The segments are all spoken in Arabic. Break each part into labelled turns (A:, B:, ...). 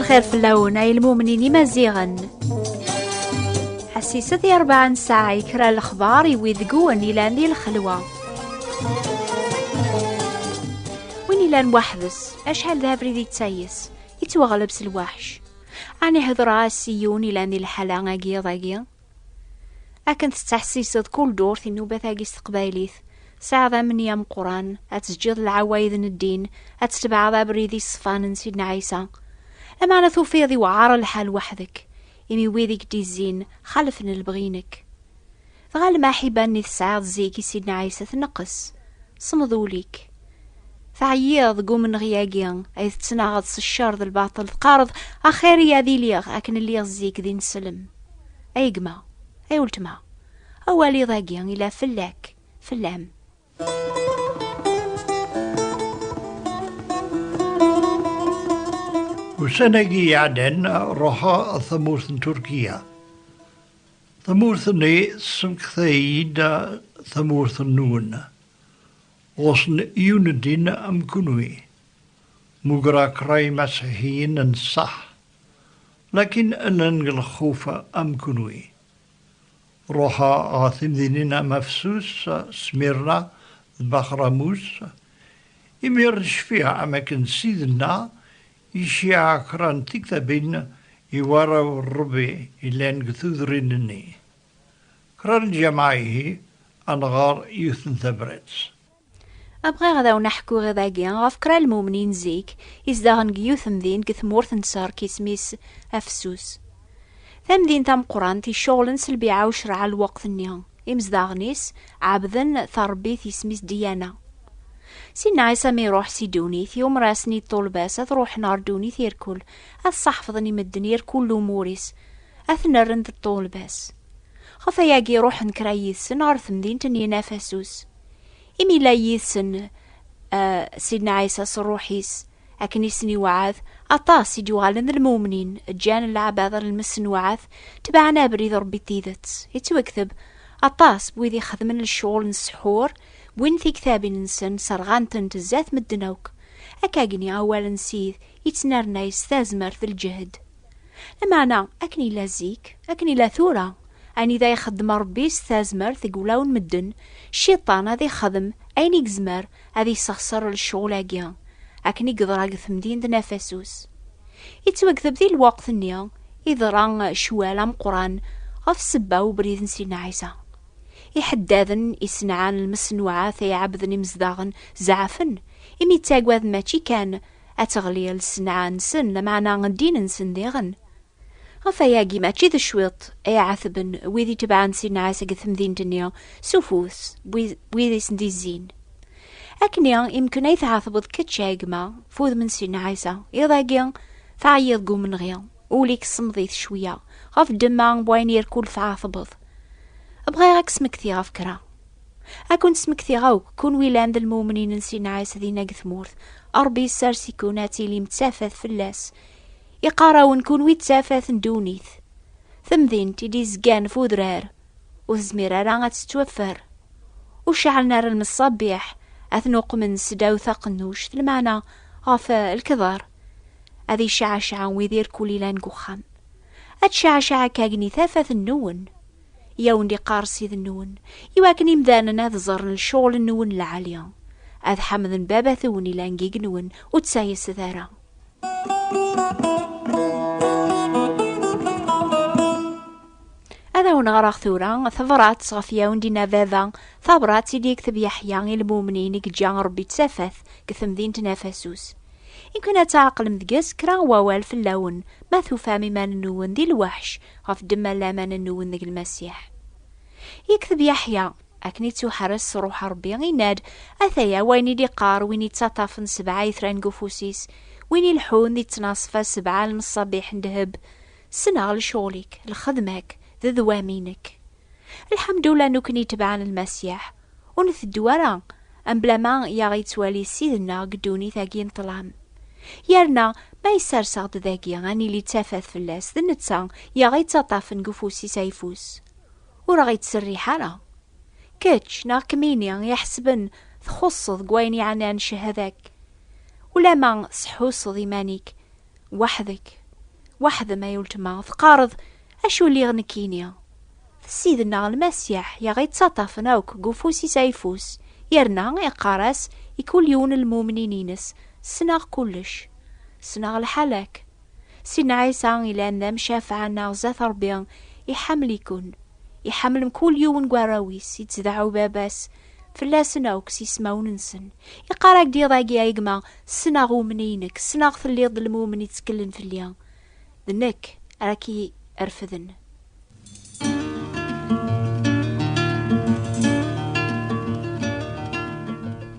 A: الخير في اللون أي المؤمنين مزيغا حسيسة 4 ساعة يكرا الأخبار يويذقون إلى ذي الخلوة وين إلى نوحدث أشحال ذا بريد يتسيس يتوغلب سلواحش عني هضرا السيون إلى ذي الحالة ضاقية أكن تستحسيسد كل دور في النوبة ثاقي استقباليث ساعة من يام قران أتسجد العوايد الدين أتتبع ذا بريدي الصفان سيدنا عيسى لما أنا ثوفيضي وعار الحال وحدك إمي ويذيك ديزين خلفن البغينك فغال ما حيباني تسعاد زيكي سيدنا عيسى تنقص صمذوليك فعياض قوم من غياقيان أي تتناغض الشر ذا الباطل تقارض أخيري يا ذي ليغ أكن الليغ زيك ذي نسلم أي قما أي ولتما أولي ضاقيان إلى فلاك فلام
B: وسنجي يعدن روحا ثمورث تركيا ثمورثني سمكثيد ثمورث النون وصن يوندين أم كنوي مقرا كراي مسيحيين صح لكن أنن الخوف أم كنوي روحا آثم ديننا مفسوس سميرنا بخرموس يميرش فيها أماكن سيدنا يشيع كران تكتبين يوارا الربي إلين قثوذرينني كران جماعيه أنغار يوثن ثبرتس
A: أبغى غدا ونحكو غدا جيان غفكرا المؤمنين زيك إزداغن جيوثم ذين كثمورثن صار كيسميس أفسوس ثم ذين تام قران تي شغلن سلبيعة وشرع الوقت النيان إمزداغنيس عبذن ثربيث يسميس ديانا سيدنا عيسى ما يروح سيدونيث يوم راسني طولباس تروح نار دونيث يركل الصحفظني مدن يركل موريس أثنرند الطولباس خفا ياقي روح نكرايثسن عرثم دين تني نافسوس إمي لا يثسن سيدنا عيسى صروحيس أكنيسني وعاذ أطاس يدوغالن المؤمنين جان العباذ المسن وعاذ تبعنا بريد ربي تيذت يتوكثب أطاس بويذي خدمن الشغل نسحور وين في كتاب ننسن سرغانتن تزات مدنوك أكاقني أولا نسيث يتنارنا يستازمر في الجهد لما أنا أكني لا زيك أكني لا ثورة أني ذا يخدم ربي استازمر ثقولاون مدن الشيطان هذا يخدم أين يقزمر هذا يسخسر الشغل أجيان أكني قدر ثمدين ذا نفسوس يتوقف ذي الوقت النيا يضران شوال قران غف سبا وبريد سيدنا عيسى يحداذن يسنعان المسنوعات يعبذن مزداغن زعفن إمي تاقواذ ماشي كان أتغلي السنعان سن لمعنا غندين نسن ديغن غفاياقي ماشي ذا شويط أي عثبن ويذي تبعان سيدنا عيسى قثم ذين دنيا سوفوس ويذي سندي الزين أكنيا يمكن أي تعاثبض كتشاقما فوذ من سيدنا عيسى يضاقيا فعيض قوم من غيا وليك صمضيث شوية غف دمان بوين يركول فعاثبض أبغى غاك سمكثي غفكرا أكون سمكثي غاوك كون ويلان ذا المؤمنين نسينا عيسى ذي ناقث مورث أربي سارسي كوناتي لي متسافث في اللاس يقاراون كون ويتسافث ندونيث ثم ذين تيدي زقان فودرار وزميرا راغا تتوفر وشعل نار المصابيح أثنوق من سداو ثقنوش المعنى غاف الكذار أذي شعشع ويدير كوليلان قخان أتشعشع كاقني ثافث النون يوم دي قارسي النون يواكن يمداننا ذزرن الشغل النون العالية أذ حمذن بابا ثوني لانجيق نون وتسايس ذارا هذا ونغرق ثورا ثبرات صغفيا وندينا فاذا ثبرات سيدي يكتب يحيى المؤمنين يكجان ربي تسافث كثم ذين تنافسوس يمكن أتعقل مذقس كرا ووال في اللون ما ثوفامي ما ننون ذي الوحش غف دما لا ما ننون ذي المسيح يكتب يحيى أكني تحرس روح ربي يناد أثيا ويني دي قار ويني تطافن 7 يثران قفوسيس ويني الحون ذي تناصفة 7 المصابيح ندهب سنة لشغلك لخدمك ذي ذوامينك الحمد لله نكني تبعان المسيح ونثدو ورا أم بلا ما يغي توالي سيدنا قدوني ثاقين طلام يارنا ما يسرسغ ذاكيا غاني لي تافث في اللاس ذي نتسا يغي تطافن قفوسي سايفوس ورغي تسري حالا كتش ناكميني يحسبن تخصض قويني عنان شهذاك ولا ما صحوص ضيمانيك وحدك واحد ما يلتما تقارض أشو اللي غنكينيا سيدنا المسيح يا غي تصطفنا قفوسي سايفوس يرنا يقارس يكون يون المؤمنينينس سناغ كلش سناغ الحلاك سيدنا عيسى إلى أن شافعنا زات ربي يحمل كل يوم قراويس يتزدعو باباس فلا سناوكس يسماو ننسن يقارك دي ضاقيا يقما سناغو منينك سناغ ثليض المؤمن يتكلن في الليان ذنك راكي أرفذن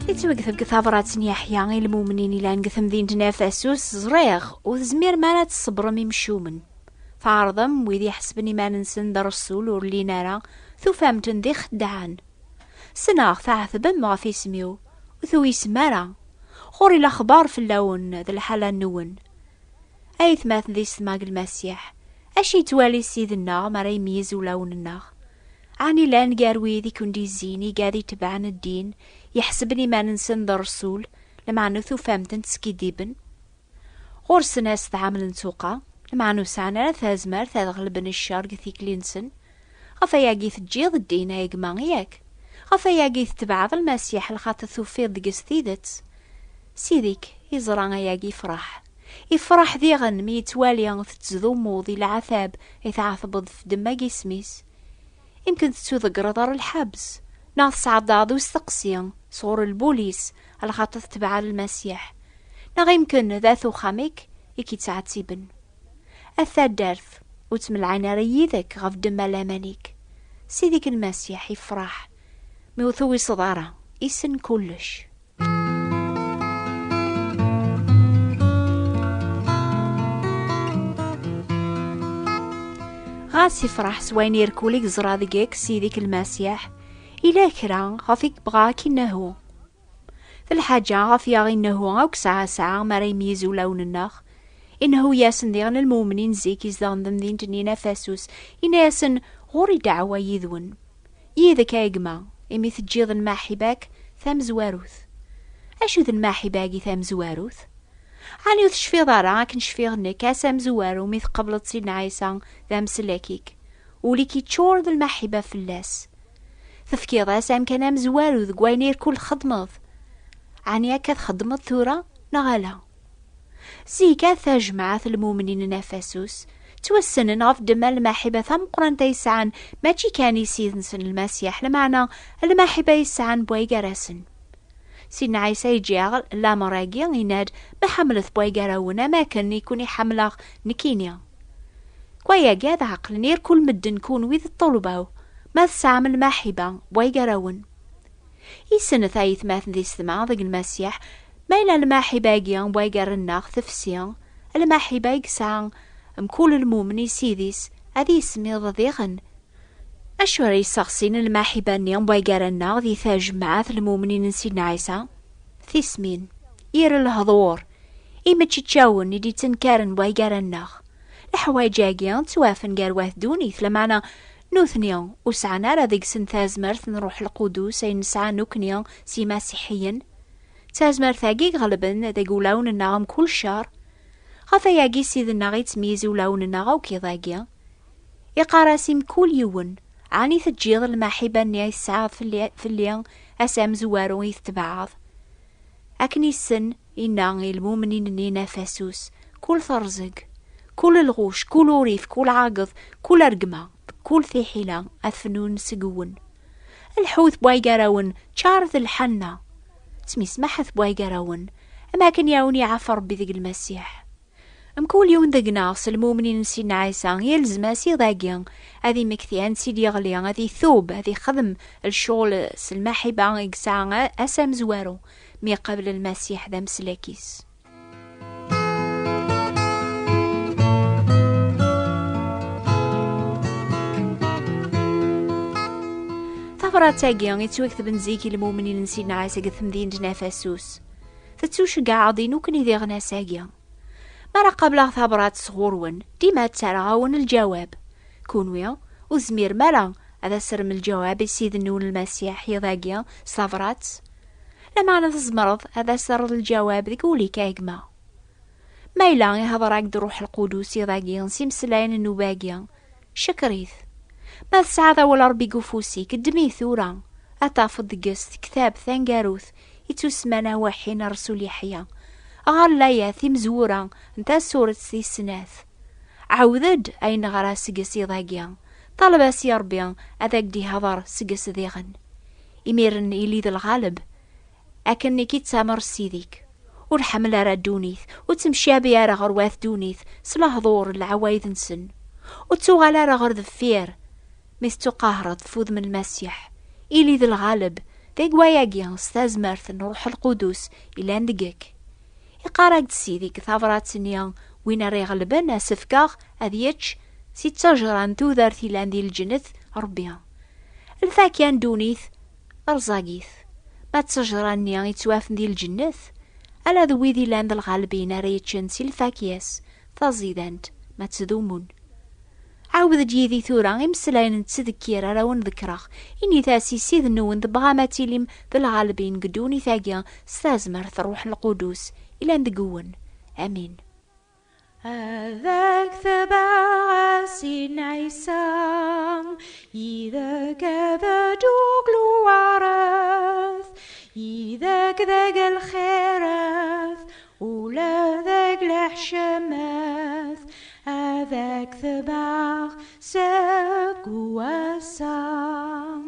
A: يتوقف بكثابرات يحيى المؤمنين إلى نقثم ذين تنافسوس زريغ وزمير مالات الصبر ممشومن فعرضم ويدي حسبني ما ننسن در الرسول ورلي نارا ثو فامتن ذي خدعان سناغ ثعثب ما في سميو وثو يسمارا خوري الأخبار في اللون ذا الحالة النون أيث ماث ذي سماق المسيح أشي توالي سيدنا ما ريميز ولون الناغ عني لان قاروي ذي كندي زيني قاذي تبعن الدين يحسبني ما ننسن ذا الرسول لما نثو فامتن تسكيديبن غور سناس ذعامل نسوقا لما نسعنا ثازمار ثاغلبن الشارق ذي كلينسن غفا ياقيث تجيض الدين يقمان ياك غفا ياقيث تبعض المسيح الخاطة ثوفيض دقس ثيدت سيديك يزران ياقي يفرح ذيغن ميتواليان تتزذو موضي العذاب يتعثبض في دماغي سميس يمكن تتوذقر دار الحبس ناض صعداد وستقسيان صور البوليس على خاطر تبع المسيح نغ يمكن ذاثو خاميك يكي تعتيبن أثاد دارث وتمل عين ريذك غف دم لامانيك سيديك المسيح يفرح ميوثوي صدارة يسن كلش غاس يفرح سوين يركوليك زرادقك سيديك المسيح إلا كرا غفيك بغاك إنهو في الحاجة غف ياغي إنهو غاوك ساعة ما ريميزو لون النخ إنهو ياسن ديغن المؤمنين زيك يزدان ذمذين تنين فاسوس إن ياسن غوري دعوة يذون يذك يقما إمي تجيض الماحباك ثام زواروث أشو ذا الماحباكي ثام زواروث عني وثشفي ضارا كنشفي غنك أسام زوارو ميث قبل سيدنا عيسى ذا مسلاكيك وليكي تشور ذا المحبة في اللاس تفكير أسام كان مزوارو ذا قوينير كل خدمض عني أكاد خدمض ثورة نغالا زيكا ثاجمعة المؤمنين نافاسوس توسن غف دما المحبة ثم قران تيسعان ماشي كان يسيدنسن المسيح لمعنى المحبة يسعان بويقراسن سيدنا عيسى يجيغل لا مراقي يناد ما حملت بويقراونا ما كان يكون يحملغ نكينيا كويا قاد عقل نير كل مد نكون ويذ الطلباو ما تسعام المحبة بويقراون يسن ثايث ماثن ذي السماء ذق المسيح ما إلا المحبة يجيان بويقر الناغ ثفسيان المحبة يقسعان مكول المؤمن يسيديس هذي اسمي ضيغن أشوار يساقسين المحبة نيان بويقر الناغ ذي ثاج معاث المؤمنين سيدنا عيسى ثيسمين ير الهضور إما تشاون يدي تنكارن بويقر الناغ الحوايج يجيان توافن قارواه دونيث لمعنى نوثنيان وسعنا رذيق سنثاز مرث نروح القدوس أي نسعى نوكنيان سي مسيحيين تاز مرثاقي غالبا ذا قولون النغم كل شهر غفا ياقي سيد النغي تميزو لون النغا وكيضاقيا يقاراسيم كل يون عاني تجيض المحبة نيا يسعاد في الليان أسام زوارو يتبعض أكني السن إناغي المؤمنين نينا فاسوس كل ثرزق كل الغوش كل وريف كل عاقض كل أرقمة كل ثيحيلة أثنون سقون الحوث بوايقراون شارث الحنة سميس محث بوايقراون أما كان ياوني عفر بذق المسيح كل يوم ذق ناس المؤمنين سيدنا عيسى يلزم اسي ضاقيان هذي مكثيان سيدي يغليان هذي ثوب هذي خدم الشغل سلماحي بان يقسعان أسام زوارو مي قبل المسيح ذا مسلاكيس ثفرات تاقيان يتوكث بنزيكي المؤمنين سيدنا عيسى قثم ذين جنافاسوس فتوش قاعدين وكني ذي غنا ساقيان مرة قبل ثبرات صغورون ديما تسرعون الجواب كونويا وزمير مرة هذا سر من الجواب يسيد النون المسيح يضاقيا صفرات لما أنا تزمرض هذا سر الجواب ذي قولي كايقما ما إلا يهضر عقد روح القدوس يضاقيا سيمسلاين النوباقيا شكريث ما تسعى ولا ربي قفوسيك الدمي ثورا أتافض دقست كتاب ثانقاروث يتسمى وحين رسول يحيى غالايا ثي مزورا نتا سورة ثي السناث عاودد أين غرا سقس يضاقيا طالبا سي ربي أذاك دي هضر سقس ذيغن إميرن إليد الغالب أكني كي تسامر سيديك ورحمل راه دونيث وتمشي بيا راه غرواث دونيث سلا هضور العوايد نسن وتوغالا راه غير ذفير ميستو قاهرة فوذ من المسيح إلي ذي الغالب ذي قواياقيا استازمرث نروح القدوس إلا ندقك يقارك تسيديك ثافرات سنيا وين راه يغلبن أسفكاغ أذيتش سي تجران توذر ثيلان ذي الجنث ربيا الفاكيان دونيث أرزاقيث ما تجراني يتوافن ذي الجنث ألا ذوي ذي لاند الغالبين ريتشن سي الفاكياس تزيدانت ما تذومون عاود جيذي ثورا امسلاين نتذكير راون ذكراخ إني ثاسي سيذ نون بغاماتي ليم ذي الغالبين قدوني ثاقيا استازمر ثروح القدوس إلى ندقون آمين.
C: هذاك ثبع سين عيسام إذا كذا دوغلو عرث إذاك ذاك الخيرث ولا ذاك الحشمث هذاك ثبع ساق وسام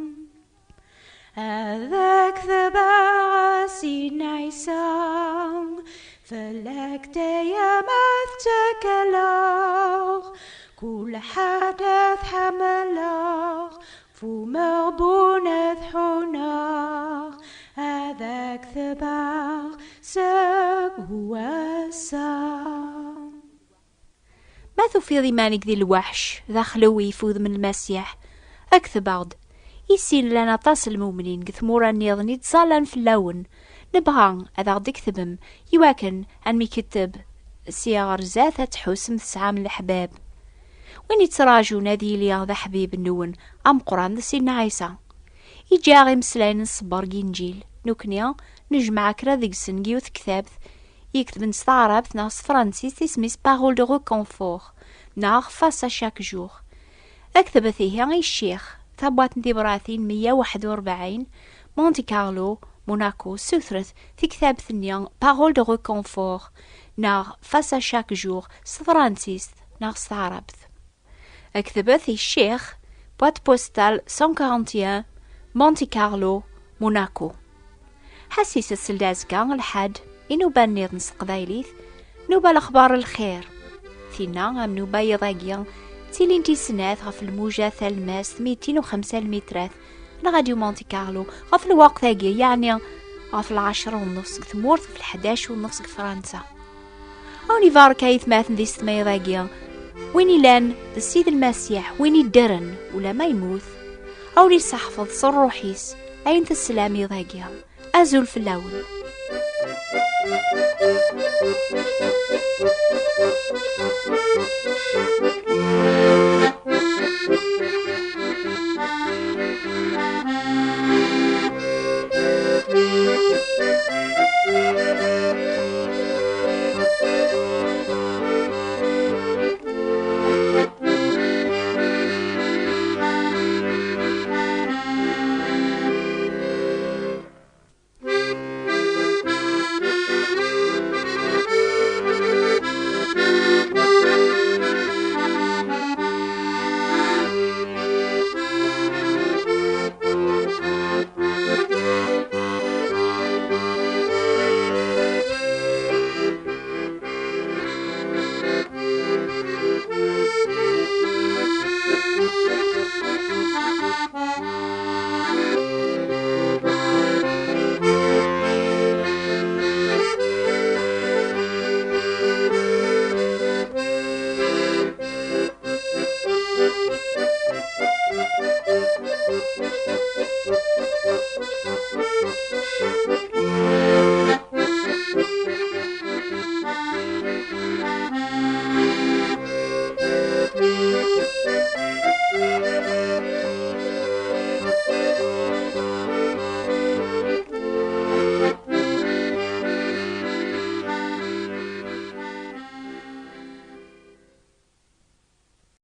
C: هذاك ثبع سين عيسام فلك تيا مفتكلاغ كل حدث حملاغ فو مغبونث حناغ هذاك ثباغ ساق وسام.
A: ما في ضمانك ذي الوحش ذا خلوي يفوذ من المسيح أكثباغد يسين لنا طاس المؤمنين قثمورا نيضني تصالان في اللون نبغى أذا غدك ثبم يواكن أن ميكتب سياغر زاثة تحوس تسعى من الحباب وين يتراجو نادي لي ذا حبيب النون أم قران ذا سيدنا عيسى يجاغي مسلاين الصبر جنجيل نوكنيا نجمع كرا ذيك سنجيوث كتاب يكتب نستعرب ناس فرانسيس اسميس بارول دو ريكونفور ناغ فاس شاك جور أكتب فيه الشيخ ثبات نتبراثين 141 مونتي كارلو موناكو سوثرث في كتاب ثنيا بارول دو ريكونفور ناغ فاس شاك جور فرانسيس ناغ ستعربث أكتبث الشيخ بوات بوستال 141 مونتي كارلو موناكو حسيس السلدازكا الحد إنو بانيض نسقدايليث نوبا الأخبار الخير ثينا أم نوبا يضاقيا تيلين تيسناث غف الموجة ثالماس 205 المترات لغاديو مونتي كارلو غف الوقت ثاقي يعني غف 10:30 ثمورث في 11:30 فرنسا أوني فاركا يثماثن ذي ستما يضاقيا وين يلان السيد المسيح وين يدرن ولا ما يموت أو يسحفظ صروحيس أين السلام يضاقيا أزول في اللون.